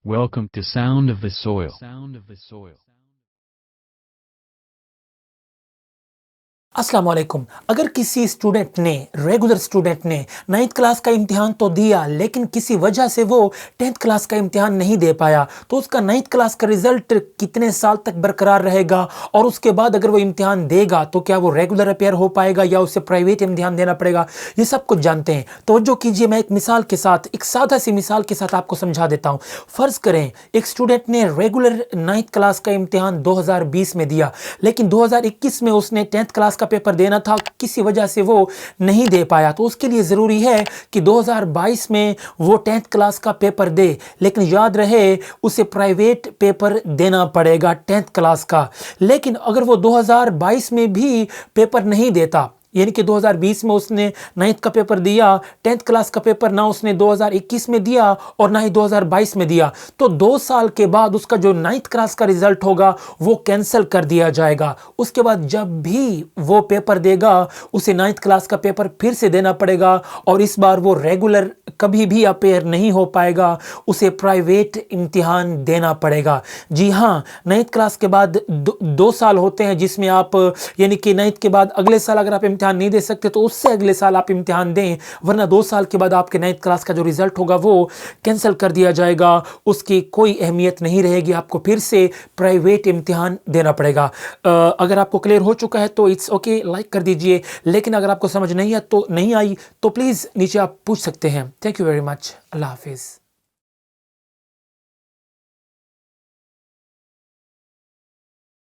Welcome to Sound of the Soil. अस्सलाम वालेकुम। अगर किसी स्टूडेंट ने रेगुलर स्टूडेंट ने 9th क्लास का इम्तिहान तो दिया लेकिन किसी वजह से वो 10th क्लास का इम्तिहान नहीं दे पाया, तो उसका 9th क्लास का रिजल्ट कितने साल तक बरकरार रहेगा, और उसके बाद अगर वो इम्तिहान देगा तो क्या वो रेगुलर अपेयर हो पाएगा या उसे प्राइवेट इम्तिहान देना पड़ेगा, ये सब कुछ जानते हैं। तवज्जो कीजिए, मैं एक मिसाल के साथ, एक सादा सी मिसाल के साथ आपको समझा देता हूँ। फ़र्ज़ करें एक स्टूडेंट ने रेगुलर 9th क्लास का इम्तिहान 2020 में दिया, लेकिन 2021 में उसने 10th क्लास का पेपर देना था, किसी वजह से वो नहीं दे पाया, तो उसके लिए ज़रूरी है कि 2022 में वो 10th क्लास का पेपर दे, लेकिन याद रहे उसे प्राइवेट पेपर देना पड़ेगा 10th क्लास का। लेकिन अगर वो 2022 में भी पेपर नहीं देता, यानी कि 2020 में उसने 9th का पेपर दिया, 10th क्लास का पेपर ना उसने 2021 में दिया और ना ही 2022 में दिया, तो 2 साल के बाद उसका जो 9th क्लास का रिजल्ट होगा वो कैंसिल कर दिया जाएगा। उसके बाद जब भी वो पेपर देगा उसे 9th क्लास का पेपर फिर से देना पड़ेगा, और इस बार वो रेगुलर कभी भी अपेयर नहीं हो पाएगा, उसे प्राइवेट इम्तिहान देना पड़ेगा। जी हाँ, 9th क्लास के बाद 2 साल होते हैं जिसमें आप, यानी कि 9th के बाद अगले साल अगर आप इम्तिहान नहीं दे सकते तो उससे अगले साल आप इम्तिहान दें, वरना 2 साल के बाद आपके 9th क्लास का जो रिजल्ट होगा वो कैंसिल कर दिया जाएगा, उसकी कोई अहमियत नहीं रहेगी, आपको फिर से प्राइवेट इम्तिहान देना पड़ेगा। अगर आपको क्लियर हो चुका है तो इट्स ओके, लाइक कर दीजिए, लेकिन अगर आपको समझ नहीं आई तो प्लीज़ नीचे आप पूछ सकते हैं। Thank you very much. Allah हाफिज़।